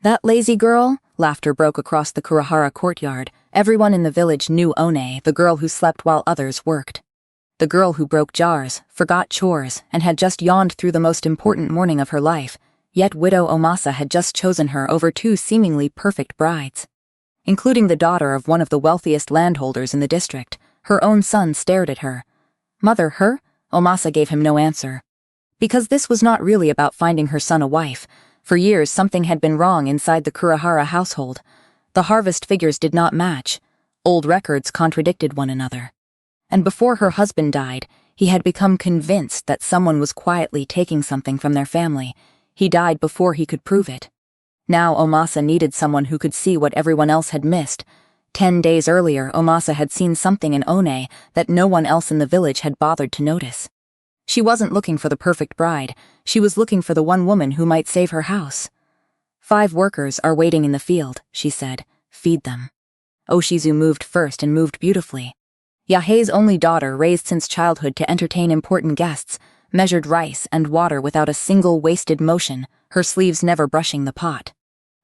"That lazy girl?" Laughter broke across the Kurahara courtyard. Everyone in the village knew Onae, the girl who slept while others worked. The girl who broke jars, forgot chores, and had just yawned through the most important morning of her life, yet widow Omasa had just chosen her over two seemingly perfect brides. Including the daughter of one of the wealthiest landholders in the district, her own son stared at her. "Mother, her?" Omasa gave him no answer. Because this was not really about finding her son a wife. For years something had been wrong inside the Kurahara household. The harvest figures did not match. Old records contradicted one another. And before her husband died, he had become convinced that someone was quietly taking something from their family. He died before he could prove it. Now Omasa needed someone who could see what everyone else had missed. 10 days earlier, Omasa had seen something in Onae that no one else in the village had bothered to notice. She wasn't looking for the perfect bride. She was looking for the one woman who might save her house. 5 workers are waiting in the field, she said. Feed them. Oshizu moved first and moved beautifully. Yahei's only daughter, raised since childhood to entertain important guests, measured rice and water without a single wasted motion, her sleeves never brushing the pot.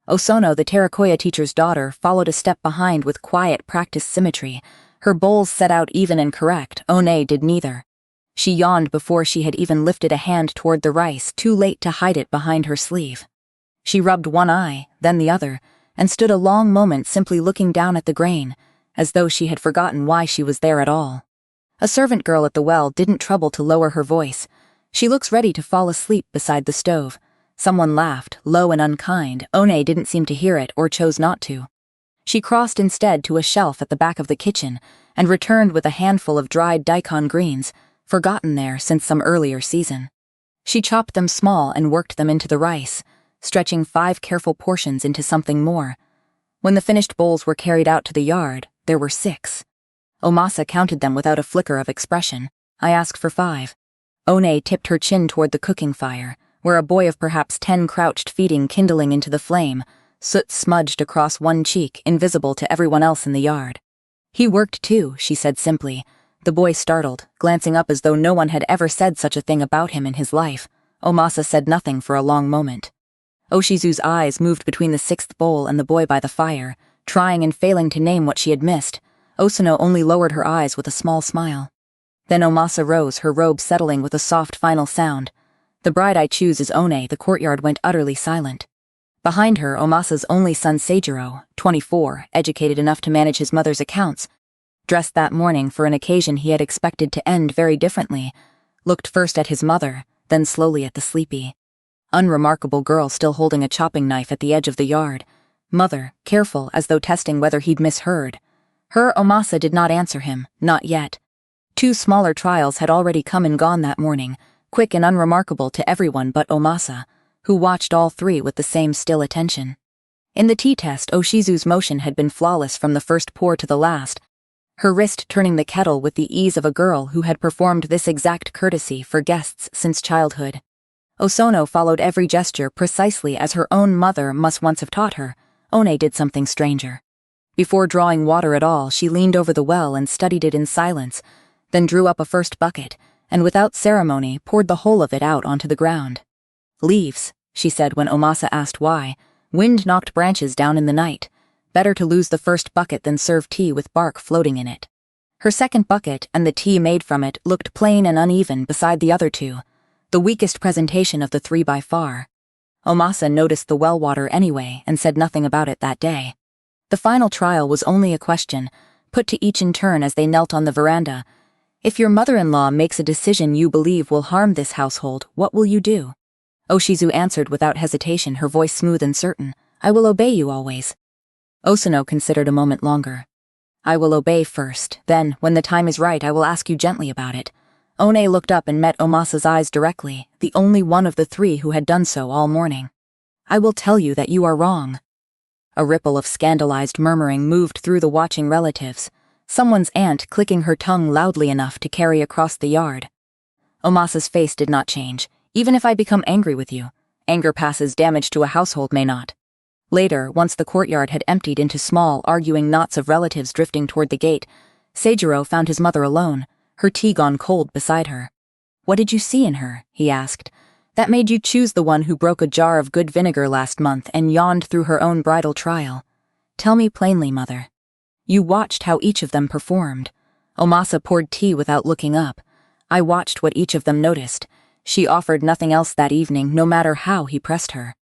Osono, the Terakoya teacher's daughter, followed a step behind with quiet, practiced symmetry. Her bowls set out even and correct. Onae did neither. She yawned before she had even lifted a hand toward the rice, too late to hide it behind her sleeve. She rubbed one eye, then the other, and stood a long moment simply looking down at the grain, as though she had forgotten why she was there at all. A servant girl at the well didn't trouble to lower her voice. She looks ready to fall asleep beside the stove. Someone laughed, low and unkind. Onae didn't seem to hear it or chose not to. She crossed instead to a shelf at the back of the kitchen and returned with a handful of dried daikon greens, forgotten there since some earlier season. She chopped them small and worked them into the rice, stretching 5 careful portions into something more. When the finished bowls were carried out to the yard, there were 6. Omasa counted them without a flicker of expression. "I ask for 5. Onae tipped her chin toward the cooking fire, where a boy of perhaps 10 crouched feeding kindling into the flame, soot smudged across one cheek, invisible to everyone else in the yard. "He worked too," she said simply. The boy startled, glancing up as though no one had ever said such a thing about him in his life. Omasa said nothing for a long moment. Oshizu's eyes moved between the 6th bowl and the boy by the fire, trying and failing to name what she had missed. Osono only lowered her eyes with a small smile. Then Omasa rose, her robe settling with a soft final sound. "The bride I choose is Onae." The courtyard went utterly silent. Behind her, Omasa's only son Seijiro, 24, educated enough to manage his mother's accounts, dressed that morning for an occasion he had expected to end very differently, looked first at his mother, then slowly at the sleepy, unremarkable girl still holding a chopping knife at the edge of the yard. Mother, careful, as though testing whether he'd misheard. Her Omasa did not answer him, not yet. 2 smaller trials had already come and gone that morning, quick and unremarkable to everyone but Omasa, who watched all 3 with the same still attention. In the tea test, Oshizu's motion had been flawless from the first pour to the last, her wrist turning the kettle with the ease of a girl who had performed this exact courtesy for guests since childhood. Osono followed every gesture precisely as her own mother must once have taught her. Onae did something stranger. Before drawing water at all, she leaned over the well and studied it in silence, then drew up a first bucket, and without ceremony poured the whole of it out onto the ground. "Leaves," she said when Omasa asked why. "Wind knocked branches down in the night. Better to lose the first bucket than serve tea with bark floating in it." Her second bucket, and the tea made from it, looked plain and uneven beside the other 2, the weakest presentation of the 3 by far. Omasa noticed the well water anyway and said nothing about it that day. The final trial was only a question, put to each in turn as they knelt on the veranda. "If your mother-in-law makes a decision you believe will harm this household, what will you do?" Oshizu answered without hesitation, her voice smooth and certain. "I will obey you always." Osono considered a moment longer. "I will obey first, then, when the time is right, I will ask you gently about it." Onae looked up and met Omasa's eyes directly, the only one of the 3 who had done so all morning. "I will tell you that you are wrong." A ripple of scandalized murmuring moved through the watching relatives, someone's aunt clicking her tongue loudly enough to carry across the yard. Omasa's face did not change. "Even if I become angry with you, anger passes, damage to a household may not." Later, once the courtyard had emptied into small, arguing knots of relatives drifting toward the gate, Seijiro found his mother alone, her tea gone cold beside her. "What did you see in her?" he asked. That made you choose the one who broke a jar of good vinegar last month and yawned through her own bridal trial? Tell me plainly, mother. You watched how each of them performed. Omasa poured tea without looking up. I watched what each of them noticed. She offered nothing else that evening, no matter how he pressed her.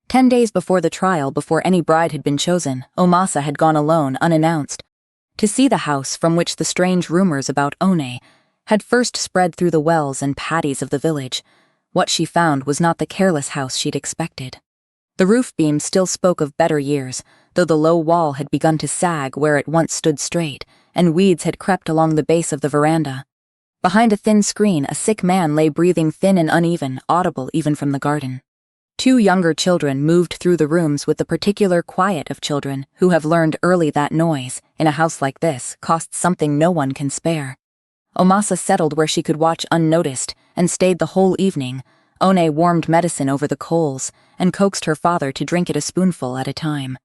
10 days before the trial, before any bride had been chosen, Omasa had gone alone, unannounced, to see the house from which the strange rumors about Onae had first spread through the wells and paddies of the village. What she found was not the careless house she'd expected. The roof beam still spoke of better years, though the low wall had begun to sag where it once stood straight, and weeds had crept along the base of the veranda. Behind a thin screen, a sick man lay breathing thin and uneven, audible even from the garden. 2 younger children moved through the rooms with the particular quiet of children who have learned early that noise, in a house like this, costs something no one can spare. Omasa settled where she could watch unnoticed, and stayed the whole evening. Onae warmed medicine over the coals, and coaxed her father to drink it a spoonful at a time.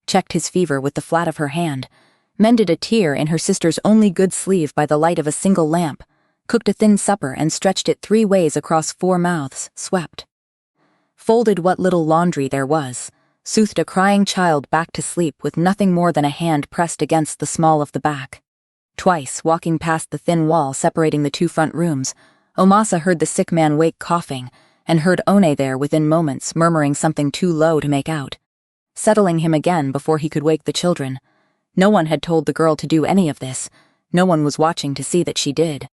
Checked his fever with the flat of her hand, mended a tear in her sister's only good sleeve by the light of a single lamp, cooked a thin supper and stretched it 3 ways across 4 mouths, swept. Folded what little laundry there was, soothed a crying child back to sleep with nothing more than a hand pressed against the small of the back. Twice, walking past the thin wall separating the 2 front rooms, Omasa heard the sick man wake coughing, and heard Onae there within moments murmuring something too low to make out. Settling him again before he could wake the children. No one had told the girl to do any of this. No one was watching to see that she did.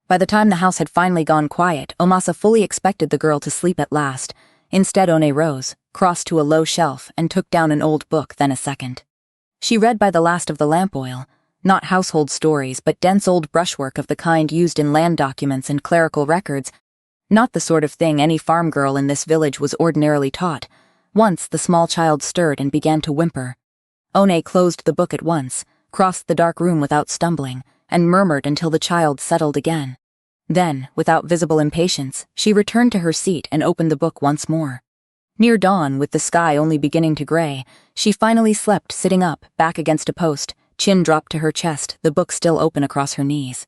By the time the house had finally gone quiet, Omasa fully expected the girl to sleep at last. Instead, Onae rose, crossed to a low shelf, and took down an old book, then a second. She read by the last of the lamp oil, not household stories, but dense old brushwork of the kind used in land documents and clerical records, not the sort of thing any farm girl in this village was ordinarily taught. Once the small child stirred and began to whimper. Onae closed the book at once, crossed the dark room without stumbling, and murmured until the child settled again. Then, without visible impatience, she returned to her seat and opened the book once more. Near dawn, with the sky only beginning to gray, she finally slept sitting up, back against a post, chin dropped to her chest, the book still open across her knees.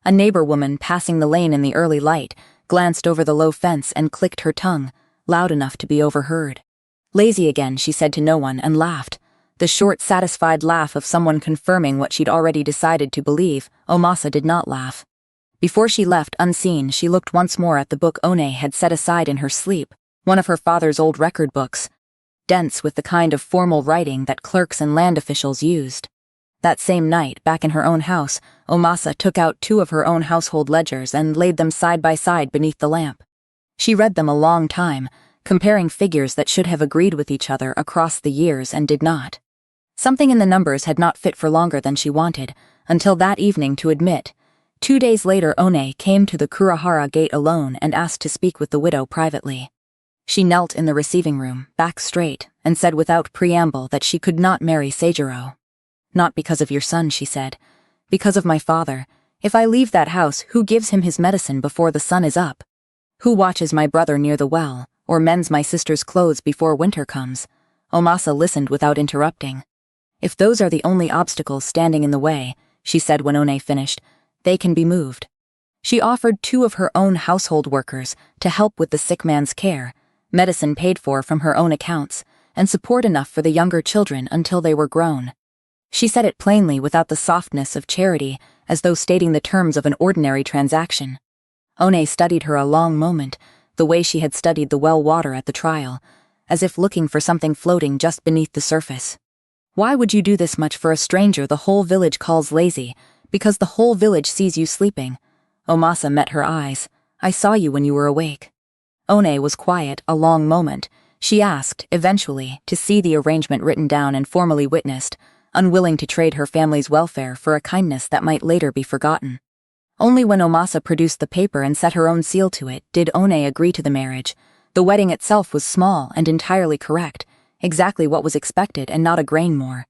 A neighbor woman passing the lane in the early light glanced over the low fence and clicked her tongue, loud enough to be overheard. Lazy again, she said to no one, and laughed. The short, satisfied laugh of someone confirming what she'd already decided to believe. Omasa did not laugh. Before she left, unseen, she looked once more at the book Onae had set aside in her sleep, one of her father's old record books, dense with the kind of formal writing that clerks and land officials used. That same night, back in her own house, Omasa took out 2 of her own household ledgers and laid them side by side beneath the lamp. She read them a long time, comparing figures that should have agreed with each other across the years and did not. Something in the numbers had not fit for longer than she wanted, until that evening to admit. 2 days later, Onae came to the Kurahara gate alone and asked to speak with the widow privately. She knelt in the receiving room, back straight, and said without preamble that she could not marry Seijiro. Not because of your son, she said. Because of my father. If I leave that house, who gives him his medicine before the sun is up? Who watches my brother near the well, or mends my sister's clothes before winter comes? Omasa listened without interrupting. If those are the only obstacles standing in the way, she said when Onae finished, they can be moved. She offered 2 of her own household workers to help with the sick man's care, medicine paid for from her own accounts, and support enough for the younger children until they were grown. She said it plainly without the softness of charity, as though stating the terms of an ordinary transaction. Onae studied her a long moment, the way she had studied the well water at the trial, as if looking for something floating just beneath the surface. Why would you do this much for a stranger the whole village calls lazy, because the whole village sees you sleeping? Omasa met her eyes. I saw you when you were awake. Onae was quiet a long moment. She asked, eventually, to see the arrangement written down and formally witnessed, unwilling to trade her family's welfare for a kindness that might later be forgotten. Only when Omasa produced the paper and set her own seal to it did Onae agree to the marriage. The wedding itself was small and entirely correct, exactly what was expected and not a grain more.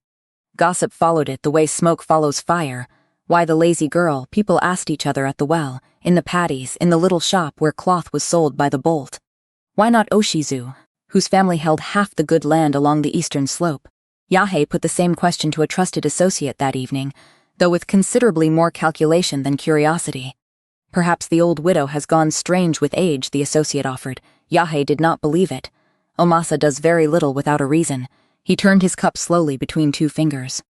Gossip followed it the way smoke follows fire. Why the lazy girl, people asked each other at the well, in the paddies, in the little shop where cloth was sold by the bolt. Why not Oshizu, whose family held half the good land along the eastern slope? Yahei put the same question to a trusted associate that evening, though with considerably more calculation than curiosity. Perhaps the old widow has gone strange with age, the associate offered. Yahe did not believe it. Omasa does very little without a reason. He turned his cup slowly between 2 fingers.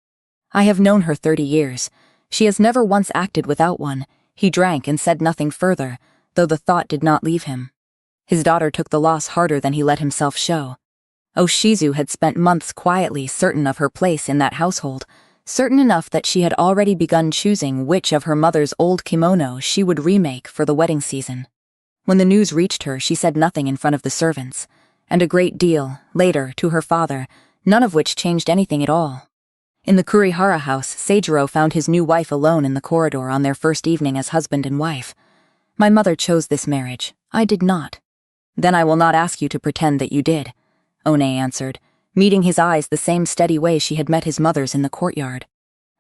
I have known her 30 years. She has never once acted without one. He drank and said nothing further, though the thought did not leave him. His daughter took the loss harder than he let himself show. Oshizu had spent months quietly certain of her place in that household, certain enough that she had already begun choosing which of her mother's old kimonos she would remake for the wedding season. When the news reached her, she said nothing in front of the servants, and a great deal, later, to her father, none of which changed anything at all. In the Kurihara house, Seijiro found his new wife alone in the corridor on their first evening as husband and wife. My mother chose this marriage. I did not. Then I will not ask you to pretend that you did, Onae answered, meeting his eyes the same steady way she had met his mother's in the courtyard.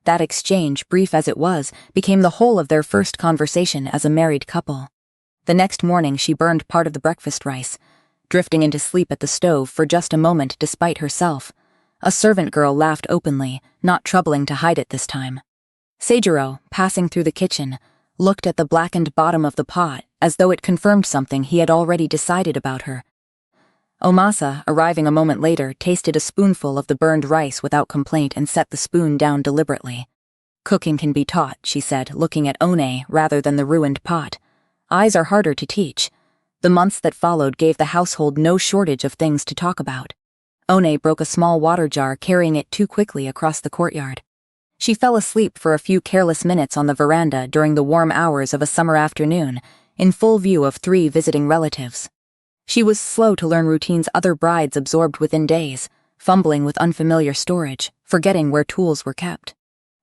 That exchange, brief as it was, became the whole of their first conversation as a married couple. The next morning she burned part of the breakfast rice, drifting into sleep at the stove for just a moment despite herself. A servant girl laughed openly, not troubling to hide it this time. Seijiro, passing through the kitchen, looked at the blackened bottom of the pot as though it confirmed something he had already decided about her. Omasa, arriving a moment later, tasted a spoonful of the burned rice without complaint and set the spoon down deliberately. Cooking can be taught, she said, looking at Onae rather than the ruined pot. Eyes are harder to teach. The months that followed gave the household no shortage of things to talk about. Onae broke a small water jar, carrying it too quickly across the courtyard. She fell asleep for a few careless minutes on the veranda during the warm hours of a summer afternoon, in full view of 3 visiting relatives. She was slow to learn routines other brides absorbed within days, fumbling with unfamiliar storage, forgetting where tools were kept.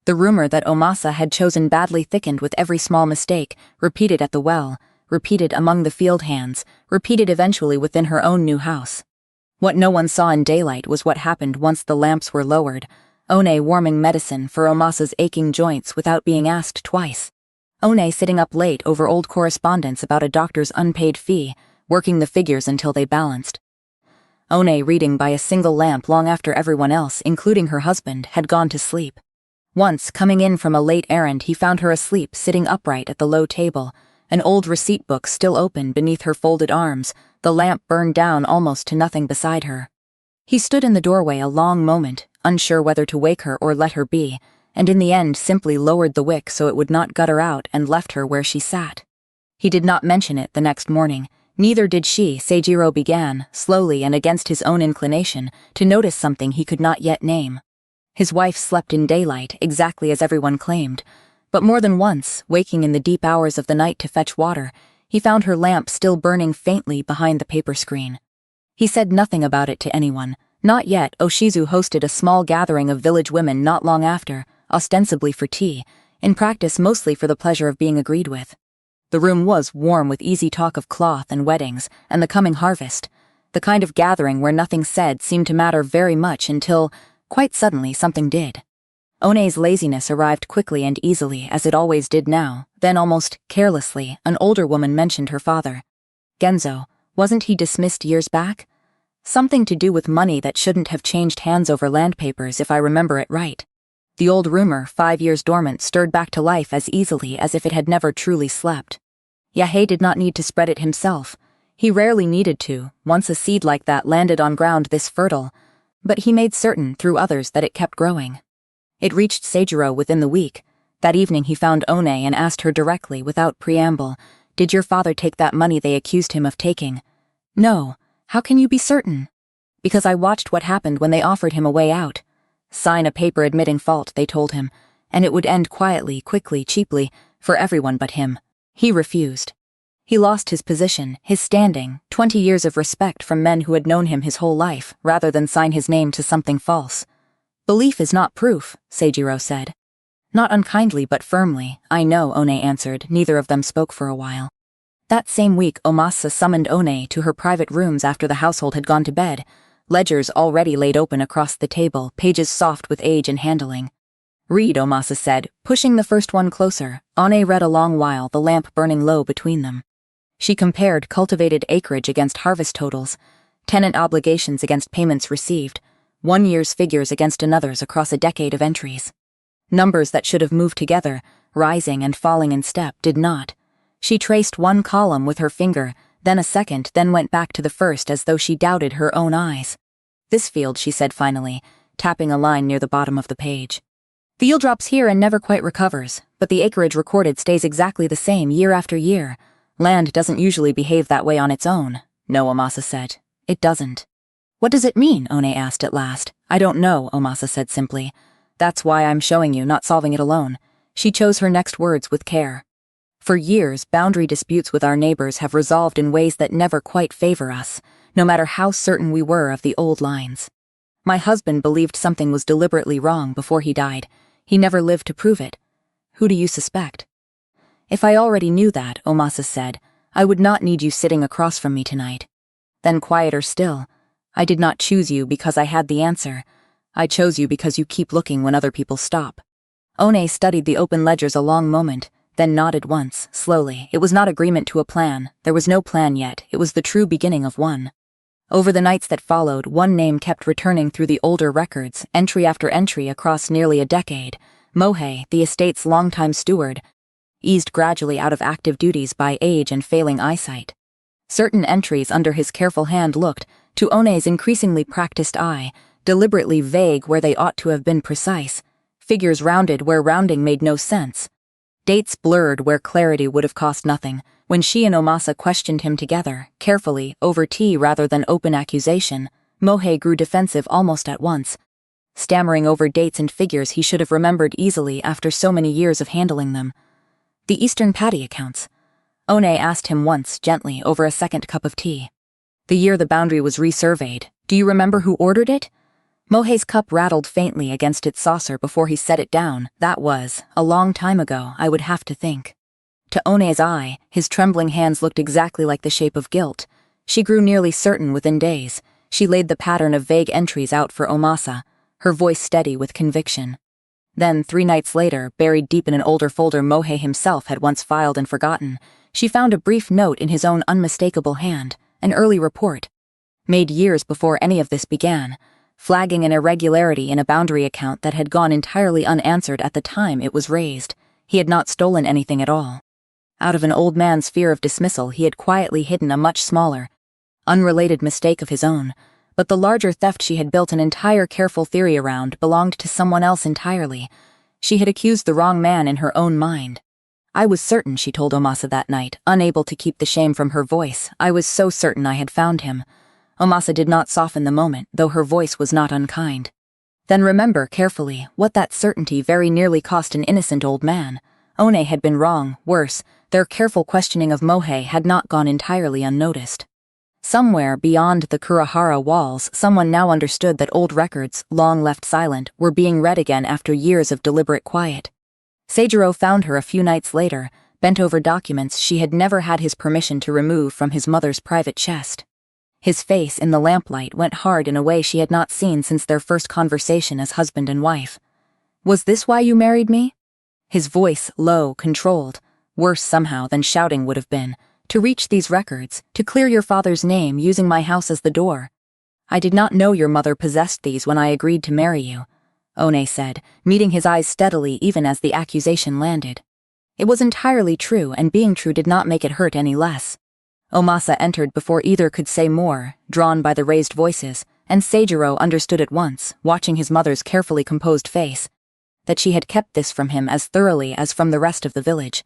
The rumor that Omasa had chosen badly thickened with every small mistake, repeated at the well, repeated among the field hands, repeated eventually within her own new house. What no one saw in daylight was what happened once the lamps were lowered, Onae warming medicine for Omasa's aching joints without being asked twice. Onae sitting up late over old correspondence about a doctor's unpaid fee, working the figures until they balanced. Onae reading by a single lamp long after everyone else, including her husband, had gone to sleep. Once, coming in from a late errand, he found her asleep, sitting upright at the low table, an old receipt book still open beneath her folded arms, the lamp burned down almost to nothing beside her. He stood in the doorway a long moment, unsure whether to wake her or let her be, and in the end simply lowered the wick so it would not gutter out and left her where she sat. He did not mention it the next morning, neither did she. Seijiro began, slowly and against his own inclination, to notice something he could not yet name. His wife slept in daylight, exactly as everyone claimed, but more than once, waking in the deep hours of the night to fetch water, he found her lamp still burning faintly behind the paper screen. He said nothing about it to anyone. Not yet. Oshizu hosted a small gathering of village women not long after, ostensibly for tea, in practice mostly for the pleasure of being agreed with. The room was warm with easy talk of cloth and weddings and the coming harvest, the kind of gathering where nothing said seemed to matter very much until, quite suddenly, something did. Onae's laziness arrived quickly and easily, as it always did now. Then almost carelessly, an older woman mentioned her father. Genzo, wasn't he dismissed years back? Something to do with money that shouldn't have changed hands over land papers, if I remember it right. The old rumor, 5 years dormant, stirred back to life as easily as if it had never truly slept. Yahe did not need to spread it himself. He rarely needed to, once a seed like that landed on ground this fertile, but he made certain, through others, that it kept growing. It reached Seijiro within the week. That evening he found Onae and asked her directly, without preamble, "Did your father take that money they accused him of taking?" "No. How can you be certain?" "Because I watched what happened when they offered him a way out. Sign a paper admitting fault, they told him, and it would end quietly, quickly, cheaply, for everyone but him. He refused. He lost his position, his standing, 20 years of respect from men who had known him his whole life, rather than sign his name to something false." "Belief is not proof," Seijiro said. "Not unkindly but firmly, I know," Onae answered. Neither of them spoke for a while. That same week, Omasa summoned Onae to her private rooms after the household had gone to bed, ledgers already laid open across the table, pages soft with age and handling. "Read," Omasa said, pushing the first one closer. Onae read a long while, the lamp burning low between them. She compared cultivated acreage against harvest totals, tenant obligations against payments received, one year's figures against another's across a decade of entries. Numbers that should have moved together, rising and falling in step, did not. She traced one column with her finger, then a second, then went back to the first as though she doubted her own eyes. "This field," she said finally, tapping a line near the bottom of the page. "The yield drops here and never quite recovers, but the acreage recorded stays exactly the same year after year. Land doesn't usually behave that way on its own." "No," Omasa said. "It doesn't." "What does it mean?" Onae asked at last. "I don't know," Omasa said simply. "That's why I'm showing you, not solving it alone." She chose her next words with care. "For years, boundary disputes with our neighbors have resolved in ways that never quite favor us, no matter how certain we were of the old lines. My husband believed something was deliberately wrong before he died. He never lived to prove it. Who do you suspect?" "If I already knew that," Omasa said, "I would not need you sitting across from me tonight." Then quieter still, "I did not choose you because I had the answer. I chose you because you keep looking when other people stop." Onae studied the open ledgers a long moment, then nodded once, slowly. It was not agreement to a plan. There was no plan yet. It was the true beginning of one. Over the nights that followed, one name kept returning through the older records, entry after entry across nearly a decade. Mohe, the estate's longtime steward, eased gradually out of active duties by age and failing eyesight. Certain entries under his careful hand looked, to Onae's increasingly practiced eye, deliberately vague where they ought to have been precise, figures rounded where rounding made no sense, dates blurred where clarity would have cost nothing. When she and Omasa questioned him together, carefully, over tea rather than open accusation, Mohe grew defensive almost at once, stammering over dates and figures he should have remembered easily after so many years of handling them. "The Eastern Paddy accounts," Onae asked him once, gently, over a second cup of tea. "The year the boundary was resurveyed. Do you remember who ordered it?" Mohe's cup rattled faintly against its saucer before he set it down. "That was a long time ago, I would have to think." To Onae's eye, his trembling hands looked exactly like the shape of guilt. She grew nearly certain within days. She laid the pattern of vague entries out for Omasa, her voice steady with conviction. Then, 3 nights later, buried deep in an older folder Mohe himself had once filed and forgotten, she found a brief note in his own unmistakable hand, an early report, made years before any of this began, flagging an irregularity in a boundary account that had gone entirely unanswered at the time it was raised. He had not stolen anything at all. Out of an old man's fear of dismissal, he had quietly hidden a much smaller, unrelated mistake of his own, but the larger theft she had built an entire careful theory around belonged to someone else entirely. She had accused the wrong man in her own mind. "I was certain," she told Omasa that night, unable to keep the shame from her voice. "I was so certain I had found him." Omasa did not soften the moment, though her voice was not unkind. "Then remember carefully what that certainty very nearly cost an innocent old man. Onae had been wrong, worse, their careful questioning of Mohe had not gone entirely unnoticed. Somewhere beyond the Kurahara walls, someone now understood that old records, long left silent, were being read again after years of deliberate quiet. Seijiro found her a few nights later, bent over documents she had never had his permission to remove from his mother's private chest. His face in the lamplight went hard in a way she had not seen since their first conversation as husband and wife. "Was this why you married me?" His voice low, controlled, worse somehow than shouting would have been. "To reach these records, to clear your father's name using my house as the door. I did not know your mother possessed these when I agreed to marry you," Onae said, meeting his eyes steadily even as the accusation landed. It was entirely true, and being true did not make it hurt any less. Omasa entered before either could say more, drawn by the raised voices, and Seijiro understood at once, watching his mother's carefully composed face, that she had kept this from him as thoroughly as from the rest of the village.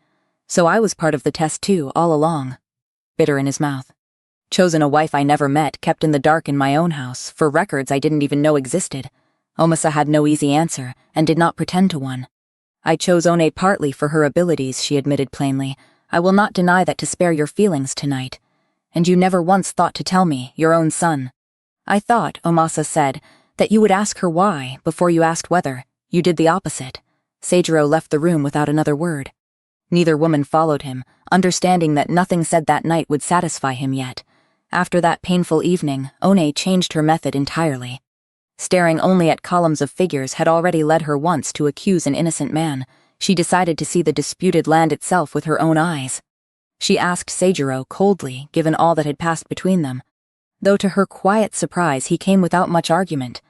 "So I was part of the test too, all along." Bitter in his mouth. "Chosen a wife I never met, kept in the dark in my own house, for records I didn't even know existed." Omasa had no easy answer, and did not pretend to one. "I chose Onae partly for her abilities," she admitted plainly. "I will not deny that to spare your feelings tonight. And you never once thought to tell me, your own son." "I thought," Omasa said, "that you would ask her why, before you asked whether. You did the opposite." Seijiro left the room without another word. Neither woman followed him, understanding that nothing said that night would satisfy him yet. After that painful evening, Onae changed her method entirely. Staring only at columns of figures had already led her once to accuse an innocent man. She decided to see the disputed land itself with her own eyes. She asked Seijiro coldly, given all that had passed between them, though to her quiet surprise he came without much argument,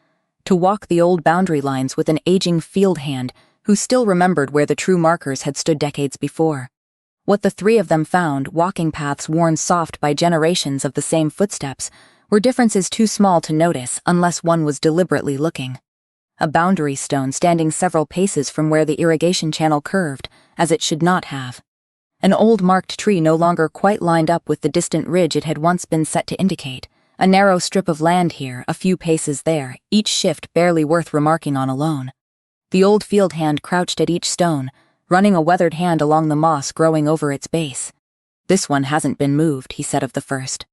to walk the old boundary lines with an aging field hand who still remembered where the true markers had stood decades before. What the three of them found, walking paths worn soft by generations of the same footsteps, were differences too small to notice unless one was deliberately looking. A boundary stone standing several paces from where the irrigation channel curved, as it should not have. An old marked tree no longer quite lined up with the distant ridge it had once been set to indicate. A narrow strip of land here, a few paces there, each shift barely worth remarking on alone. The old field hand crouched at each stone, running a weathered hand along the moss growing over its base. "This one hasn't been moved," he said of the first.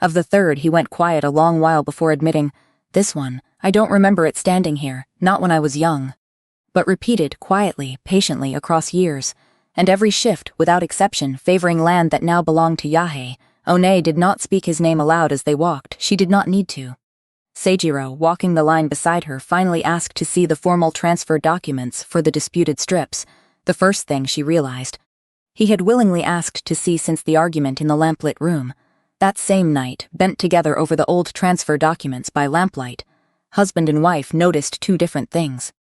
Of the third, he went quiet a long while before admitting, "This one, I don't remember it standing here, not when I was young." But repeated, quietly, patiently, across years, and every shift, without exception, favoring land that now belonged to Yahe. Onae did not speak his name aloud as they walked. She did not need to. Seijiro, walking the line beside her, finally asked to see the formal transfer documents for the disputed strips, the first thing she realized. He had willingly asked to see since the argument in the lamplit room. That same night, bent together over the old transfer documents by lamplight, husband and wife noticed two different things.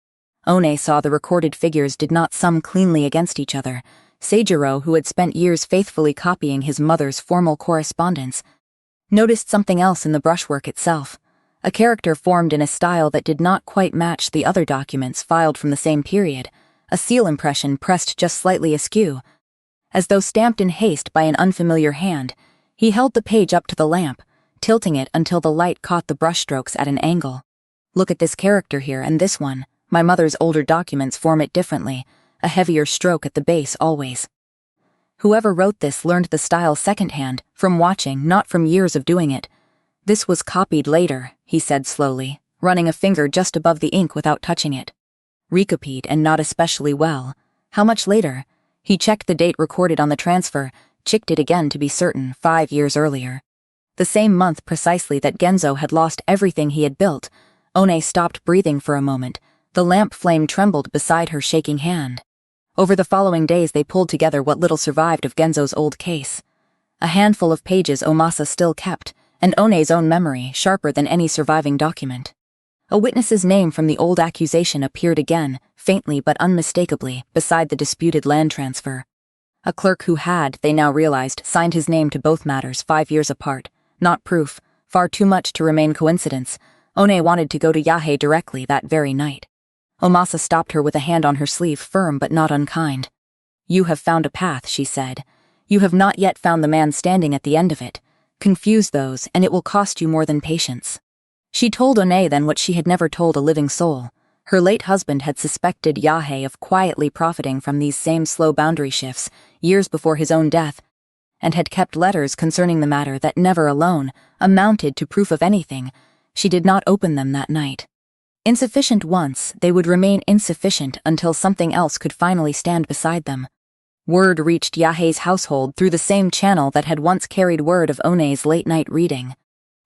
Onae saw the recorded figures did not sum cleanly against each other. Seijiro, who had spent years faithfully copying his mother's formal correspondence, noticed something else in the brushwork itself. A character formed in a style that did not quite match the other documents filed from the same period, a seal impression pressed just slightly askew. As though stamped in haste by an unfamiliar hand, he held the page up to the lamp, tilting it until the light caught the brushstrokes at an angle. "Look at this character here and this one. My mother's older documents form it differently, a heavier stroke at the base always." Whoever wrote this learned the style secondhand, from watching, not from years of doing it. "This was copied later," he said slowly, running a finger just above the ink without touching it. "Recopied, and not especially well. How much later?" He checked the date recorded on the transfer, checked it again to be certain, 5 years earlier. The same month precisely that Genzo had lost everything he had built. Onae stopped breathing for a moment. The lamp flame trembled beside her shaking hand. Over the following days they pulled together what little survived of Genzo's old case. A handful of pages Omasa still kept, and One's own memory, sharper than any surviving document. A witness's name from the old accusation appeared again, faintly but unmistakably, beside the disputed land transfer. A clerk who had, they now realized, signed his name to both matters 5 years apart. Not proof, far too much to remain coincidence. Onae wanted to go to Yahe directly that very night. Omasa stopped her with a hand on her sleeve, firm but not unkind. "You have found a path," she said. "You have not yet found the man standing at the end of it. Confuse those, and it will cost you more than patience." She told Onae then what she had never told a living soul. Her late husband had suspected Yahe of quietly profiting from these same slow boundary shifts, years before his own death, and had kept letters concerning the matter that never alone amounted to proof of anything. She did not open them that night. Insufficient once, they would remain insufficient until something else could finally stand beside them. Word reached Yahe's household through the same channel that had once carried word of One's late-night reading.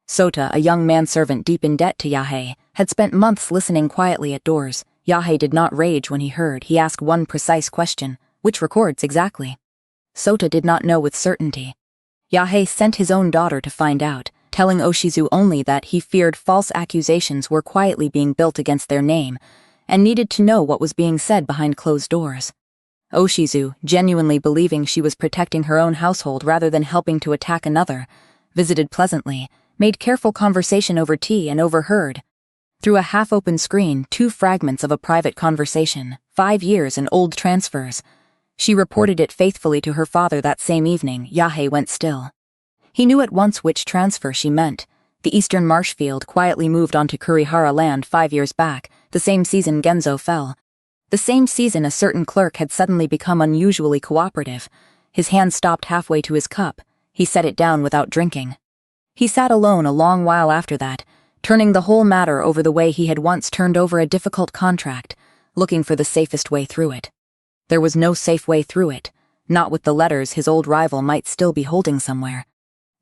Sota, a young manservant deep in debt to Yahe, had spent months listening quietly at doors. Yahe did not rage when he heard. He asked one precise question: "Which records exactly?" Sota did not know with certainty. Yahe sent his own daughter to find out, telling Oshizu only that he feared false accusations were quietly being built against their name, and needed to know what was being said behind closed doors. Oshizu, genuinely believing she was protecting her own household rather than helping to attack another, visited pleasantly, made careful conversation over tea, and overheard, through a half-open screen, 2 fragments of a private conversation, 5 years and old transfers. She reported it faithfully to her father that same evening. Yahe went still. He knew at once which transfer she meant. The eastern marshfield quietly moved onto Kurihara land 5 years back, the same season Genzo fell. The same season a certain clerk had suddenly become unusually cooperative. His hand stopped halfway to his cup. He set it down without drinking. He sat alone a long while after that, turning the whole matter over the way he had once turned over a difficult contract, looking for the safest way through it. There was no safe way through it, not with the letters his old rival might still be holding somewhere.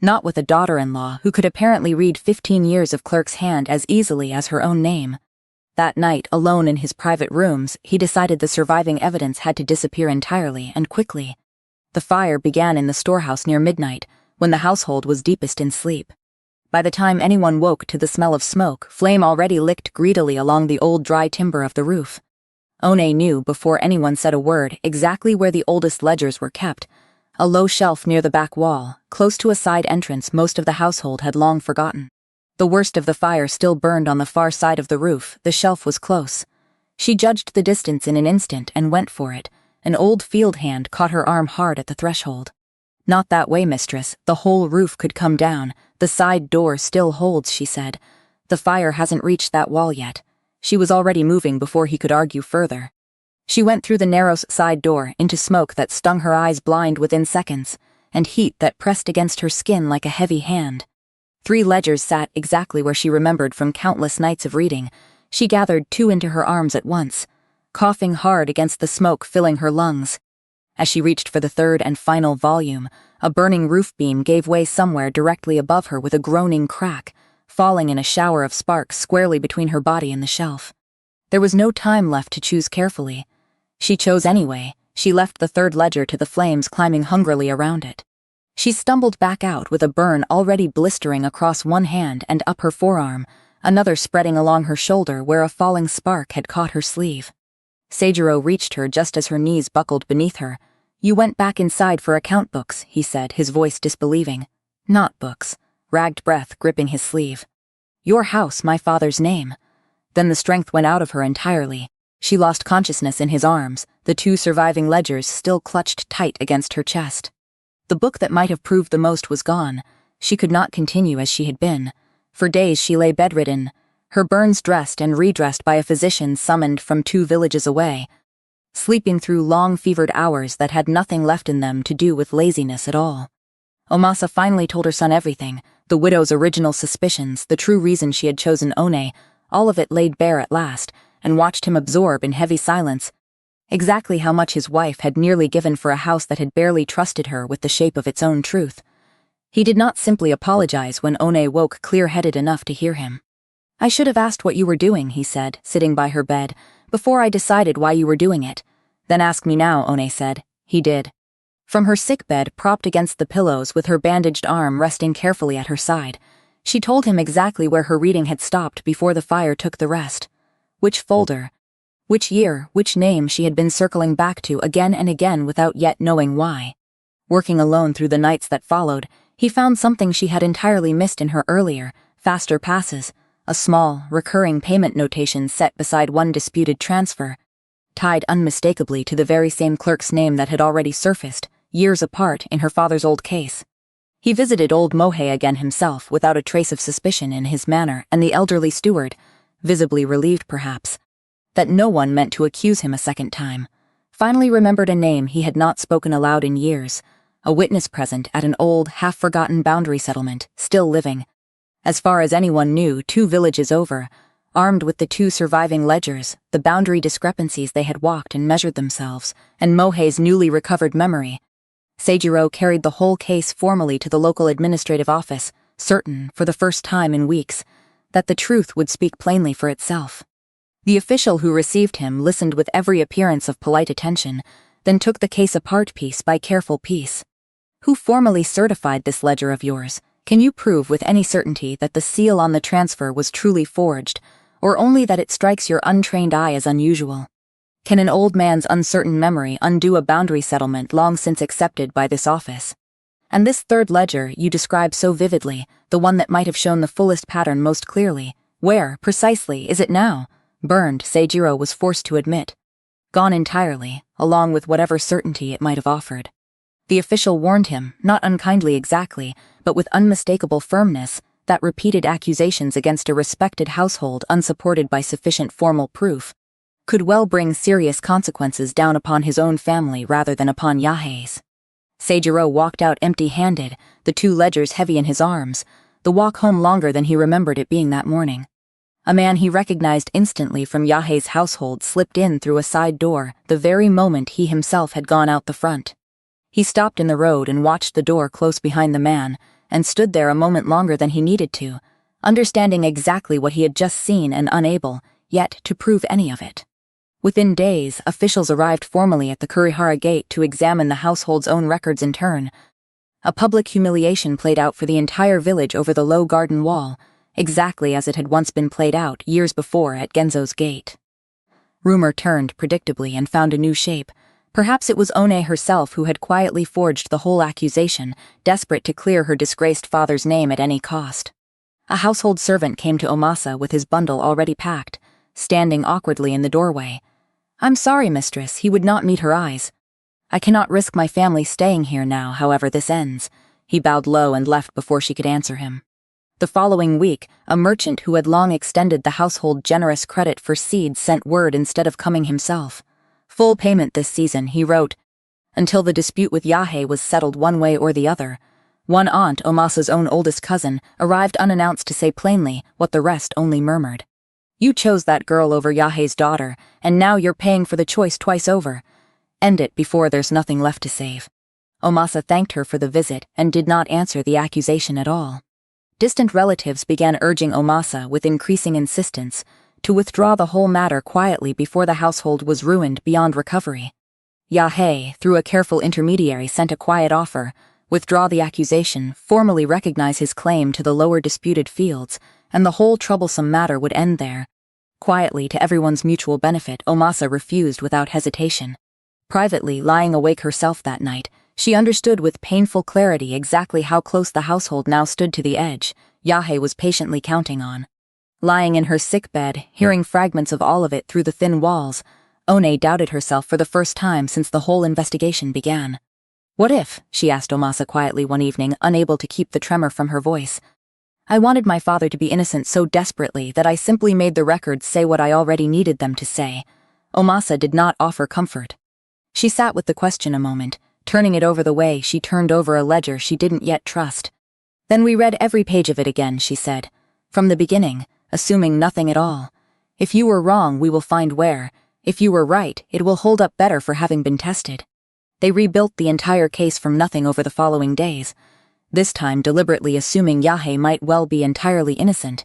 Not with a daughter-in-law who could apparently read 15 years of clerk's hand as easily as her own name. That night, alone in his private rooms, he decided the surviving evidence had to disappear entirely and quickly. The fire began in the storehouse near midnight, when the household was deepest in sleep. By the time anyone woke to the smell of smoke, flame already licked greedily along the old dry timber of the roof. Onae knew, before anyone said a word, exactly where the oldest ledgers were kept, a low shelf near the back wall, close to a side entrance most of the household had long forgotten. The worst of the fire still burned on the far side of the roof. The shelf was close. She judged the distance in an instant and went for it. An old field hand caught her arm hard at the threshold. "Not that way, mistress. The whole roof could come down. The side door still holds," she said. "The fire hasn't reached that wall yet." She was already moving before he could argue further. She went through the narrow side door, into smoke that stung her eyes blind within seconds, and heat that pressed against her skin like a heavy hand. 3 ledgers sat exactly where she remembered from countless nights of reading. She gathered 2 into her arms at once, coughing hard against the smoke filling her lungs. As she reached for the 3rd and final volume, a burning roof beam gave way somewhere directly above her with a groaning crack, falling in a shower of sparks squarely between her body and the shelf. There was no time left to choose carefully. She chose anyway. She left the 3rd ledger to the flames climbing hungrily around it. She stumbled back out with a burn already blistering across one hand and up her forearm, another spreading along her shoulder where a falling spark had caught her sleeve. Seijiro reached her just as her knees buckled beneath her. "You went back inside for account books," he said, his voice disbelieving. "Not books." Ragged breath gripping his sleeve. "Your house, my father's name." Then the strength went out of her entirely. She lost consciousness in his arms, the 2 surviving ledgers still clutched tight against her chest. The book that might have proved the most was gone. She could not continue as she had been. For days she lay bedridden, her burns dressed and redressed by a physician summoned from 2 villages away, sleeping through long fevered hours that had nothing left in them to do with laziness at all. Omasa finally told her son everything, the widow's original suspicions, the true reason she had chosen Onae, all of it laid bare at last, and watched him absorb in heavy silence exactly how much his wife had nearly given for a house that had barely trusted her with the shape of its own truth. He did not simply apologize when Onae woke clear-headed enough to hear him. "I should have asked what you were doing," he said, sitting by her bed, "before I decided why you were doing it." "Then ask me now," Onae said. He did. From her sickbed, propped against the pillows with her bandaged arm resting carefully at her side, she told him exactly where her reading had stopped before the fire took the rest. Which folder, which year, which name she had been circling back to again and again without yet knowing why. Working alone through the nights that followed, he found something she had entirely missed in her earlier, faster passes, a small, recurring payment notation set beside one disputed transfer, tied unmistakably to the very same clerk's name that had already surfaced, years apart, in her father's old case. He visited old Mohei again himself, without a trace of suspicion in his manner, and the elderly steward, visibly relieved perhaps, that no one meant to accuse him a second time, finally remembered a name he had not spoken aloud in years, a witness present at an old, half-forgotten boundary settlement, still living. As far as anyone knew, 2 villages over, armed with the 2 surviving ledgers, the boundary discrepancies they had walked and measured themselves, and Mohei's newly recovered memory. Seijiro carried the whole case formally to the local administrative office, certain, for the first time in weeks, that the truth would speak plainly for itself. The official who received him listened with every appearance of polite attention, then took the case apart piece by careful piece. "Who formally certified this ledger of yours? Can you prove with any certainty that the seal on the transfer was truly forged, or only that it strikes your untrained eye as unusual? Can an old man's uncertain memory undo a boundary settlement long since accepted by this office? And this 3rd ledger you describe so vividly, the one that might have shown the fullest pattern most clearly, where, precisely, is it now?" Burned, Seijiro was forced to admit. Gone entirely, along with whatever certainty it might have offered. The official warned him, not unkindly exactly, but with unmistakable firmness, that repeated accusations against a respected household unsupported by sufficient formal proof could well bring serious consequences down upon his own family rather than upon Yahei's. Seijiro walked out empty-handed, the 2 ledgers heavy in his arms, the walk home longer than he remembered it being that morning. A man he recognized instantly from Yahei's household slipped in through a side door the very moment he himself had gone out the front. He stopped in the road and watched the door close behind the man, and stood there a moment longer than he needed to, understanding exactly what he had just seen and unable, yet, to prove any of it. Within days, officials arrived formally at the Kurihara gate to examine the household's own records in turn. A public humiliation played out for the entire village over the low garden wall, exactly as it had once been played out years before at Genzo's gate. Rumor turned predictably and found a new shape. Perhaps it was Onae herself who had quietly forged the whole accusation, desperate to clear her disgraced father's name at any cost. A household servant came to Omasa with his bundle already packed, standing awkwardly in the doorway. "I'm sorry, mistress," he would not meet her eyes. "I cannot risk my family staying here now, however this ends." He bowed low and left before she could answer him. The following week, a merchant who had long extended the household generous credit for seeds sent word instead of coming himself. "Full payment this season," he wrote, until the dispute with Yahe was settled one way or the other. One aunt, Omasa's own oldest cousin, arrived unannounced to say plainly what the rest only murmured. "You chose that girl over Yahe's daughter, and now you're paying for the choice twice over. End it before there's nothing left to save." Omasa thanked her for the visit and did not answer the accusation at all. Distant relatives began urging Omasa with increasing insistence to withdraw the whole matter quietly before the household was ruined beyond recovery. Yahe, through a careful intermediary, sent a quiet offer: withdraw the accusation, formally recognize his claim to the lower disputed fields, and the whole troublesome matter would end there. Quietly, to everyone's mutual benefit, Omasa refused without hesitation. Privately, lying awake herself that night, she understood with painful clarity exactly how close the household now stood to the edge Yahe was patiently counting on. Lying in her sick bed, hearing fragments of all of it through the thin walls, Onae doubted herself for the first time since the whole investigation began. "What if?" she asked Omasa quietly one evening, unable to keep the tremor from her voice. "I wanted my father to be innocent so desperately that I simply made the records say what I already needed them to say." Omasa did not offer comfort. She sat with the question a moment, turning it over the way she turned over a ledger she didn't yet trust. "Then we read every page of it again," she said. "From the beginning, assuming nothing at all. If you were wrong, we will find where. If you were right, it will hold up better for having been tested." They rebuilt the entire case from nothing over the following days, this time deliberately assuming Yahe might well be entirely innocent,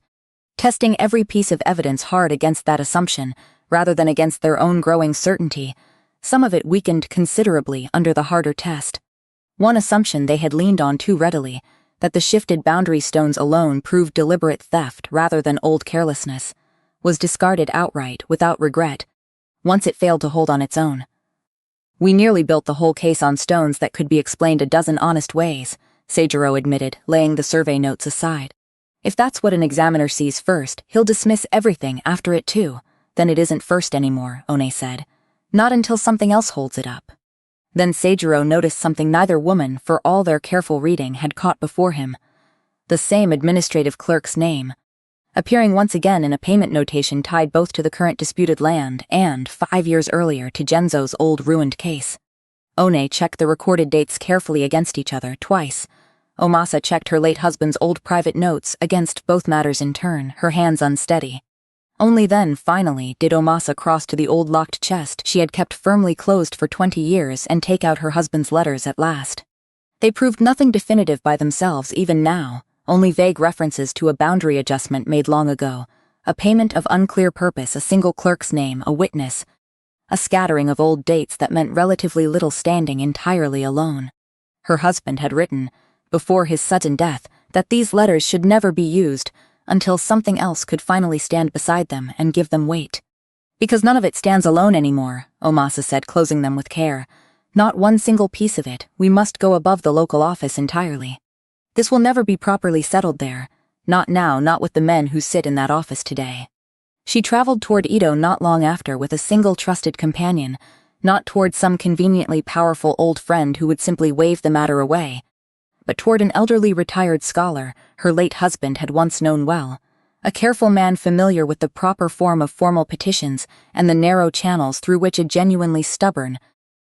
testing every piece of evidence hard against that assumption rather than against their own growing certainty. Some of it weakened considerably under the harder test. One assumption they had leaned on too readily, that the shifted boundary stones alone proved deliberate theft rather than old carelessness, was discarded outright without regret, once it failed to hold on its own. "We nearly built the whole case on stones that could be explained a dozen honest ways," Seijiro admitted, laying the survey notes aside. "If that's what an examiner sees first, he'll dismiss everything after it too. Then it isn't first anymore," Onae said. "Not until something else holds it up." Then Seijiro noticed something neither woman, for all their careful reading, had caught before him. The same administrative clerk's name, appearing once again in a payment notation tied both to the current disputed land and, 5 years earlier, to Genzo's old ruined case. Onae checked the recorded dates carefully against each other twice. Omasa checked her late husband's old private notes against both matters in turn, her hands unsteady. Only then, finally, did Omasa cross to the old locked chest she had kept firmly closed for 20 years and take out her husband's letters at last. They proved nothing definitive by themselves even now, only vague references to a boundary adjustment made long ago, a payment of unclear purpose, a single clerk's name, a witness, a scattering of old dates that meant relatively little, standing entirely alone. Her husband had written, before his sudden death, that these letters should never be used until something else could finally stand beside them and give them weight. "Because none of it stands alone anymore," Omasa said, closing them with care. "Not one single piece of it. We must go above the local office entirely. This will never be properly settled there. Not now, not with the men who sit in that office today." She traveled toward Ito not long after with a single trusted companion, not toward some conveniently powerful old friend who would simply wave the matter away, but toward an elderly retired scholar her late husband had once known well, a careful man familiar with the proper form of formal petitions and the narrow channels through which a genuinely stubborn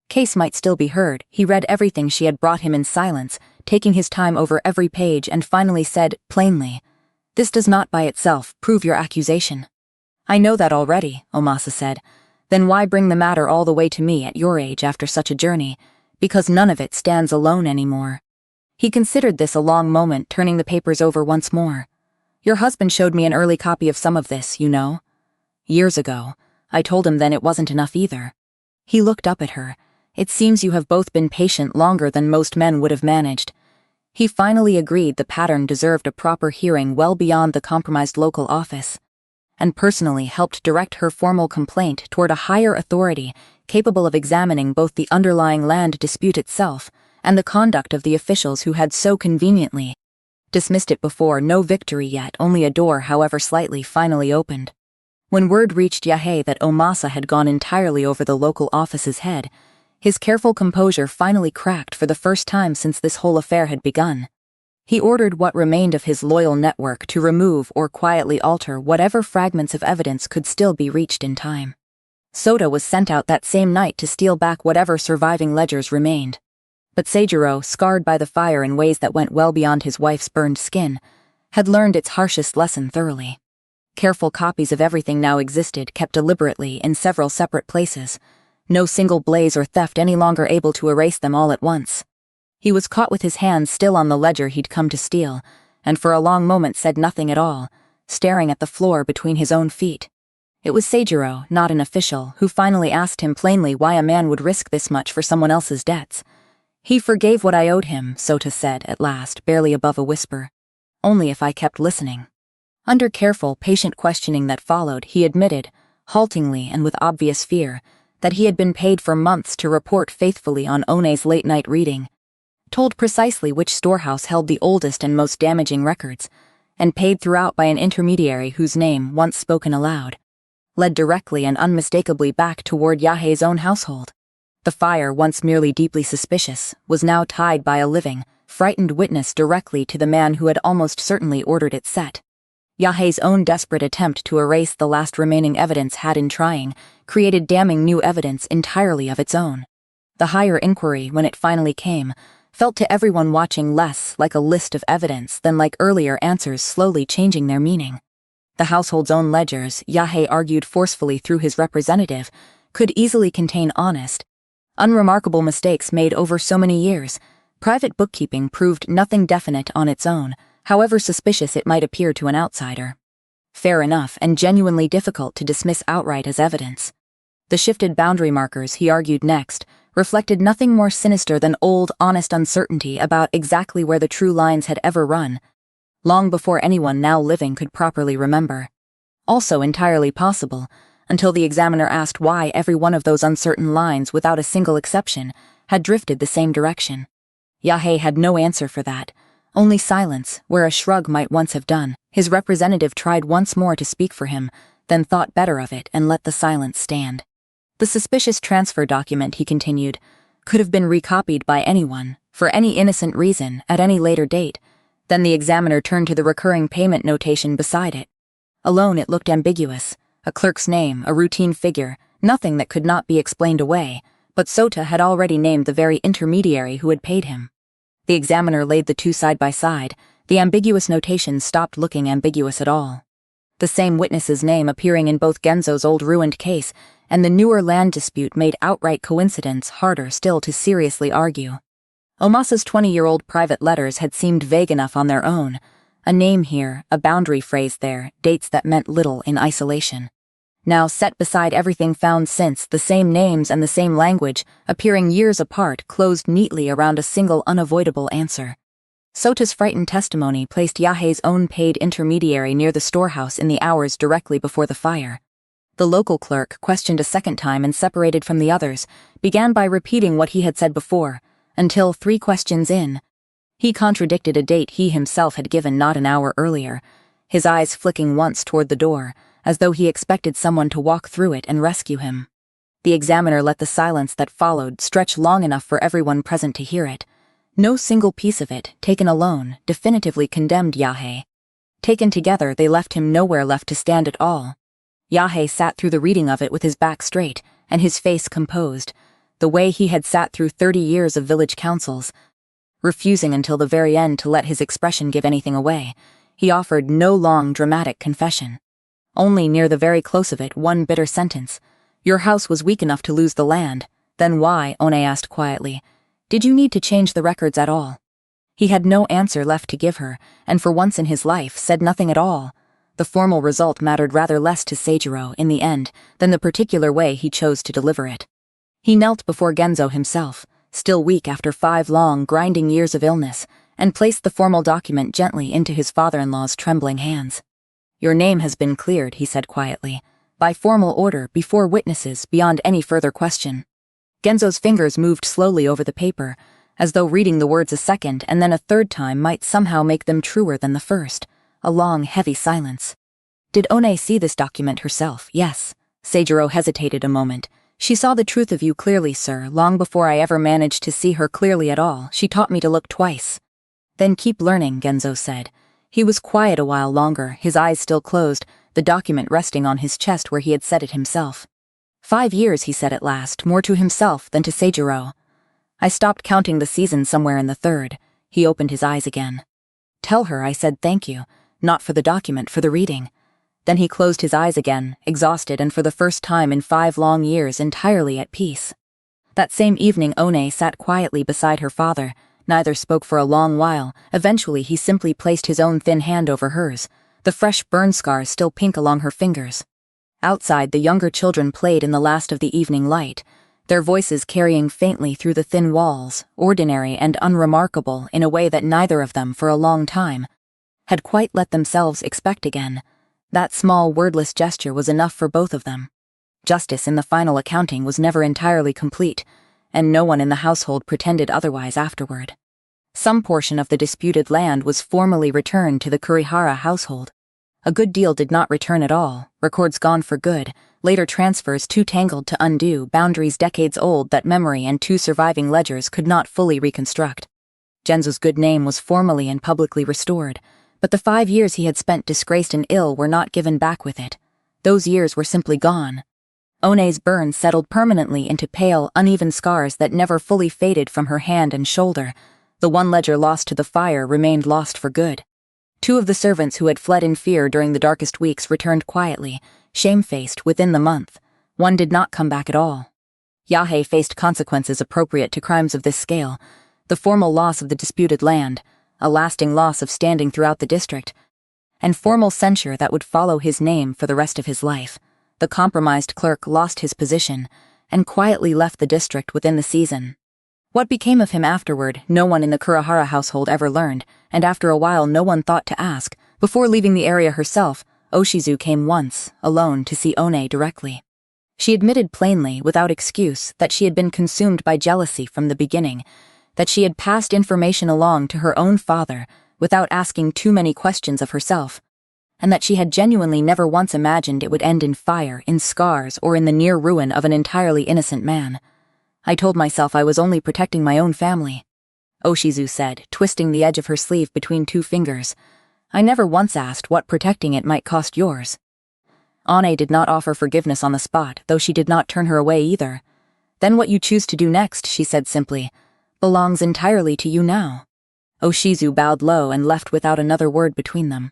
case might still be heard. He read everything she had brought him in silence, taking his time over every page, and finally said, plainly, "This does not by itself prove your accusation." "I know that already," Omasa said. "Then why bring the matter all the way to me at your age after such a journey? Because none of it stands alone anymore." He considered this a long moment, turning the papers over once more. "Your husband showed me an early copy of some of this, you know. Years ago. I told him then it wasn't enough either." He looked up at her. "It seems you have both been patient longer than most men would have managed." He finally agreed the pattern deserved a proper hearing well beyond the compromised local office, and personally helped direct her formal complaint toward a higher authority capable of examining both the underlying land dispute itself and the conduct of the officials who had so conveniently dismissed it before. No victory yet, only a door, however slightly, finally opened. When word reached Yahe that Omasa had gone entirely over the local office's head, his careful composure finally cracked for the first time since this whole affair had begun. He ordered what remained of his loyal network to remove or quietly alter whatever fragments of evidence could still be reached in time. Sota was sent out that same night to steal back whatever surviving ledgers remained. But Seijiro, scarred by the fire in ways that went well beyond his wife's burned skin, had learned its harshest lesson thoroughly. Careful copies of everything now existed, kept deliberately in several separate places, no single blaze or theft any longer able to erase them all at once. He was caught with his hands still on the ledger he'd come to steal, and for a long moment said nothing at all, staring at the floor between his own feet. It was Seijiro, not an official, who finally asked him plainly why a man would risk this much for someone else's debts. "He forgave what I owed him," Sota said at last, barely above a whisper. "Only if I kept listening." Under careful, patient questioning that followed, he admitted, haltingly and with obvious fear, that he had been paid for months to report faithfully on Onae's late-night reading, told precisely which storehouse held the oldest and most damaging records, and paid throughout by an intermediary whose name, once spoken aloud, led directly and unmistakably back toward Yahe's own household. The fire, once merely deeply suspicious, was now tied by a living, frightened witness directly to the man who had almost certainly ordered it set. Yahe's own desperate attempt to erase the last remaining evidence had, in trying, created damning new evidence entirely of its own. The higher inquiry, when it finally came, felt to everyone watching less like a list of evidence than like earlier answers slowly changing their meaning. The household's own ledgers, Yahe argued forcefully through his representative, could easily contain honest, unremarkable mistakes made over so many years. Private bookkeeping proved nothing definite on its own, however suspicious it might appear to an outsider. Fair enough and genuinely difficult to dismiss outright as evidence. The shifted boundary markers, he argued next, reflected nothing more sinister than old, honest uncertainty about exactly where the true lines had ever run, long before anyone now living could properly remember. Also entirely possible, until the examiner asked why every one of those uncertain lines, without a single exception, had drifted the same direction. Yahe had no answer for that, only silence, where a shrug might once have done. His representative tried once more to speak for him, then thought better of it and let the silence stand. The suspicious transfer document, he continued, could have been recopied by anyone, for any innocent reason, at any later date. Then the examiner turned to the recurring payment notation beside it. Alone it looked ambiguous. A clerk's name, a routine figure, nothing that could not be explained away, but Sota had already named the very intermediary who had paid him. The examiner laid the two side by side. The ambiguous notation stopped looking ambiguous at all. The same witness's name appearing in both Genzo's old ruined case and the newer land dispute made outright coincidence harder still to seriously argue. Omasa's 20-year-old private letters had seemed vague enough on their own. A name here, a boundary phrase there, dates that meant little in isolation. Now set beside everything found since, the same names and the same language, appearing years apart, closed neatly around a single unavoidable answer. Sota's frightened testimony placed Yahe's own paid intermediary near the storehouse in the hours directly before the fire. The local clerk, questioned a second time and separated from the others, began by repeating what he had said before, until 3 questions in, he contradicted a date he himself had given not an hour earlier, his eyes flicking once toward the door, as though he expected someone to walk through it and rescue him. The examiner let the silence that followed stretch long enough for everyone present to hear it. No single piece of it, taken alone, definitively condemned Yahe. Taken together, they left him nowhere left to stand at all. Yahe sat through the reading of it with his back straight and his face composed, the way he had sat through 30 years of village councils, refusing until the very end to let his expression give anything away. He offered no long, dramatic confession. Only near the very close of it, one bitter sentence. "Your house was weak enough to lose the land. Then why," Onae asked quietly, "did you need to change the records at all?" He had no answer left to give her, and for once in his life said nothing at all. The formal result mattered rather less to Seijiro, in the end, than the particular way he chose to deliver it. He knelt before Genzo himself, still weak after 5 long, grinding years of illness, and placed the formal document gently into his father-in-law's trembling hands. "Your name has been cleared," he said quietly. By formal order, before witnesses, beyond any further question. Genzo's fingers moved slowly over the paper, as though reading the words a second and then a third time might somehow make them truer than the first. A long, heavy silence. Did Onae see this document herself? Yes. Seijiro hesitated a moment. She saw the truth of you clearly, sir, long before I ever managed to see her clearly at all. She taught me to look twice. Then keep learning, Genzo said. He was quiet a while longer, his eyes still closed, the document resting on his chest where he had set it himself. 5 years, he said at last, more to himself than to Seijiro. I stopped counting the season somewhere in the 3rd. He opened his eyes again. Tell her I said thank you, not for the document, for the reading. Then he closed his eyes again, exhausted and for the first time in 5 long years entirely at peace. That same evening Onae sat quietly beside her father. Neither spoke for a long while. Eventually he simply placed his own thin hand over hers, the fresh burn scars still pink along her fingers. Outside, the younger children played in the last of the evening light, their voices carrying faintly through the thin walls, ordinary and unremarkable in a way that neither of them, for a long time, had quite let themselves expect again. That small, wordless gesture was enough for both of them. Justice in the final accounting was never entirely complete, and no one in the household pretended otherwise afterward. Some portion of the disputed land was formally returned to the Kurihara household. A good deal did not return at all, records gone for good, later transfers too tangled to undo, boundaries decades old that memory and 2 surviving ledgers could not fully reconstruct. Genzo's good name was formally and publicly restored, but the 5 years he had spent disgraced and ill were not given back with it. Those years were simply gone. Onae's burns settled permanently into pale, uneven scars that never fully faded from her hand and shoulder. The 1 ledger lost to the fire remained lost for good. 2 of the servants who had fled in fear during the darkest weeks returned quietly, shamefaced, within the month. 1 did not come back at all. Yahei faced consequences appropriate to crimes of this scale: the formal loss of the disputed land, a lasting loss of standing throughout the district, and formal censure that would follow his name for the rest of his life. The compromised clerk lost his position, and quietly left the district within the season. What became of him afterward, no one in the Kurihara household ever learned, and after a while no one thought to ask. Before leaving the area herself, Oshizu came once, alone, to see Onae directly. She admitted plainly, without excuse, that she had been consumed by jealousy from the beginning, that she had passed information along to her own father without asking too many questions of herself, and that she had genuinely never once imagined it would end in fire, in scars, or in the near ruin of an entirely innocent man. I told myself I was only protecting my own family, Oshizu said, twisting the edge of her sleeve between 2 fingers. I never once asked what protecting it might cost yours. Onae did not offer forgiveness on the spot, though she did not turn her away either. Then what you choose to do next, she said simply, belongs entirely to you now. Oshizu bowed low and left without another word between them.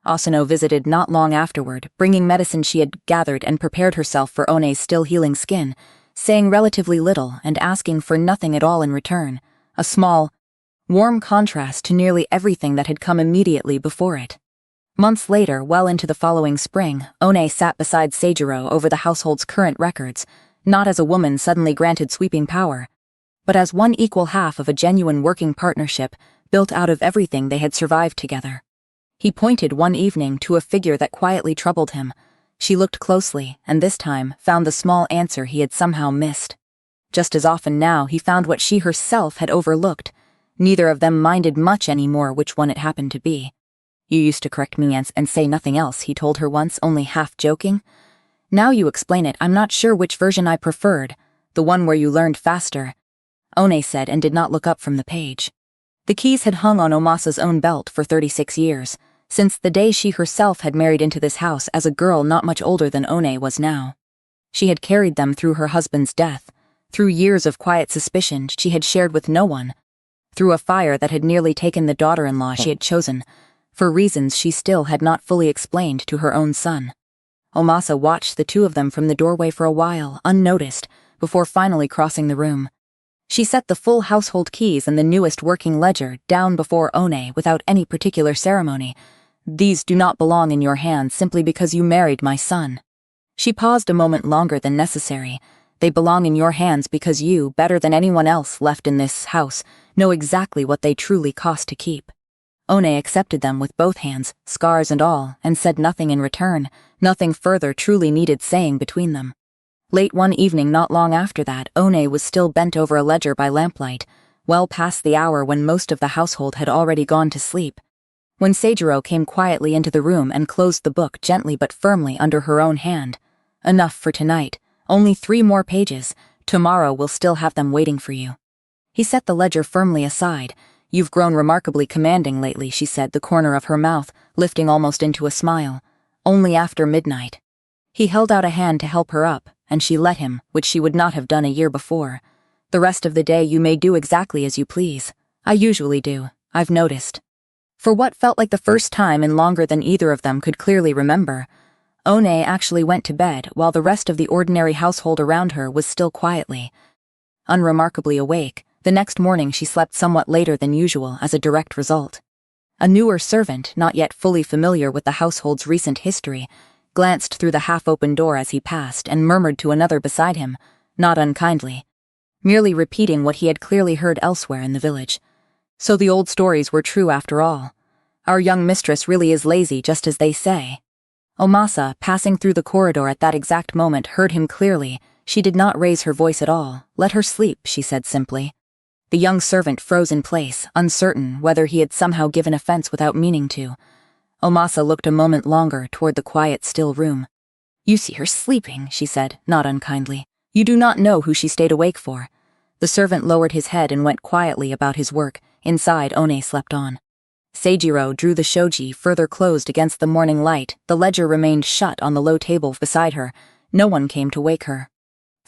Asano visited not long afterward, bringing medicine she had gathered and prepared herself for Onae's still healing skin, saying relatively little and asking for nothing at all in return, a small, warm contrast to nearly everything that had come immediately before it. Months later, well into the following spring, Onae sat beside Seijiro over the household's current records, not as a woman suddenly granted sweeping power, but as one equal half of a genuine working partnership built out of everything they had survived together. He pointed one evening to a figure that quietly troubled him. She looked closely, and this time found the small answer he had somehow missed. Just as often now, he found what she herself had overlooked. Neither of them minded much anymore which one it happened to be. You used to correct me and say nothing else, he told her once, only half joking. Now you explain it, I'm not sure which version I preferred, the one where you learned faster, Onae said and did not look up from the page. The keys had hung on Omasa's own belt for 36 years, since the day she herself had married into this house as a girl not much older than Onae was now. She had carried them through her husband's death, through years of quiet suspicion she had shared with no one, through a fire that had nearly taken the daughter-in-law she had chosen, for reasons she still had not fully explained to her own son. Omasa watched the 2 of them from the doorway for a while, unnoticed, before finally crossing the room. She set the full household keys and the newest working ledger down before Onae without any particular ceremony. These do not belong in your hands simply because you married my son. She paused a moment longer than necessary. They belong in your hands because you, better than anyone else left in this house, know exactly what they truly cost to keep. Onae accepted them with both hands, scars and all, and said nothing in return. Nothing further truly needed saying between them. Late one evening not long after that, Onae was still bent over a ledger by lamplight, well past the hour when most of the household had already gone to sleep. When Seijiro came quietly into the room and closed the book gently but firmly under her own hand. Enough for tonight. Only 3 more pages. Tomorrow we'll still have them waiting for you. He set the ledger firmly aside. You've grown remarkably commanding lately, she said, the corner of her mouth lifting almost into a smile. Only after midnight. He held out a hand to help her up, and she let him, which she would not have done a year before. The rest of the day you may do exactly as you please. I usually do, I've noticed. For what felt like the first time in longer than either of them could clearly remember, Onae actually went to bed while the rest of the ordinary household around her was still quietly, unremarkably awake. The next morning she slept somewhat later than usual as a direct result. A newer servant, not yet fully familiar with the household's recent history, glanced through the half-open door as he passed and murmured to another beside him, not unkindly, merely repeating what he had clearly heard elsewhere in the village. So the old stories were true after all. Our young mistress really is lazy, just as they say. Omasa, passing through the corridor at that exact moment, heard him clearly. She did not raise her voice at all. Let her sleep, she said simply. The young servant froze in place, uncertain whether he had somehow given offense without meaning to. Omasa looked a moment longer toward the quiet, still room. You see her sleeping, she said, not unkindly. You do not know who she stayed awake for. The servant lowered his head and went quietly about his work. Inside, Onae slept on. Seijiro drew the shoji further closed against the morning light. The ledger remained shut on the low table beside her. No one came to wake her.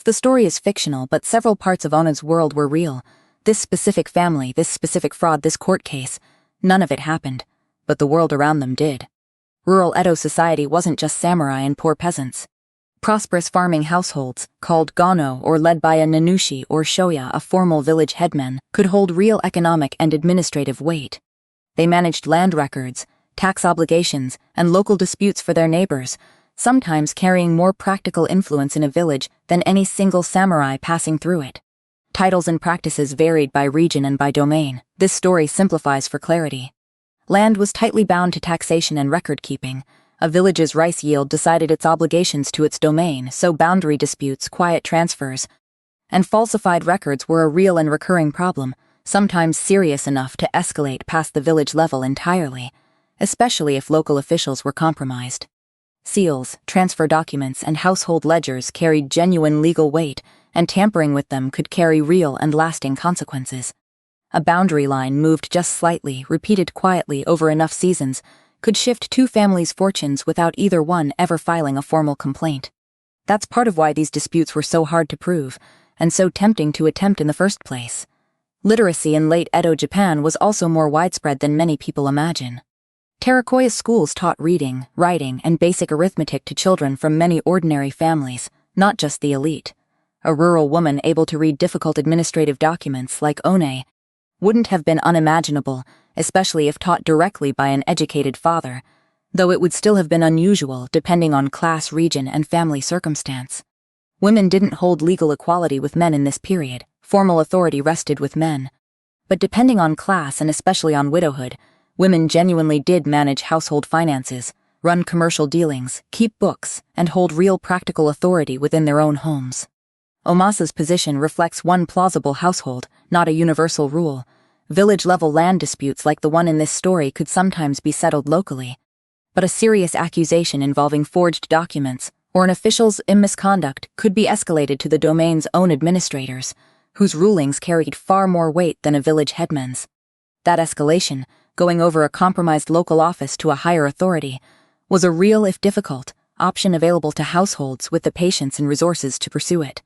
The story is fictional, but several parts of Ona's world were real. This specific family, this specific fraud, this court case, none of it happened, but the world around them did. Rural Edo society wasn't just samurai and poor peasants. Prosperous farming households, called gano or led by a nanushi or shoya, a formal village headman, could hold real economic and administrative weight. They managed land records, tax obligations, and local disputes for their neighbors, sometimes carrying more practical influence in a village than any single samurai passing through it. Titles and practices varied by region and by domain. This story simplifies for clarity. Land was tightly bound to taxation and record-keeping. A village's rice yield decided its obligations to its domain, so boundary disputes, quiet transfers, and falsified records were a real and recurring problem, sometimes serious enough to escalate past the village level entirely, especially if local officials were compromised. Seals, transfer documents, and household ledgers carried genuine legal weight, and tampering with them could carry real and lasting consequences. A boundary line moved just slightly, repeated quietly over enough seasons, could shift 2 families' fortunes without either one ever filing a formal complaint. That's part of why these disputes were so hard to prove, and so tempting to attempt in the first place. Literacy in late Edo Japan was also more widespread than many people imagine. Terakoya schools taught reading, writing, and basic arithmetic to children from many ordinary families, not just the elite. A rural woman able to read difficult administrative documents like Onae wouldn't have been unimaginable, especially if taught directly by an educated father, though it would still have been unusual depending on class, region, and family circumstance. Women didn't hold legal equality with men in this period. Formal authority rested with men. But depending on class and especially on widowhood, women genuinely did manage household finances, run commercial dealings, keep books, and hold real practical authority within their own homes. Omasa's position reflects one plausible household, not a universal rule. Village-level land disputes like the one in this story could sometimes be settled locally. But a serious accusation involving forged documents or an official's misconduct could be escalated to the domain's own administrators, whose rulings carried far more weight than a village headman's. That escalation, going over a compromised local office to a higher authority, was a real, if difficult, option available to households with the patience and resources to pursue it.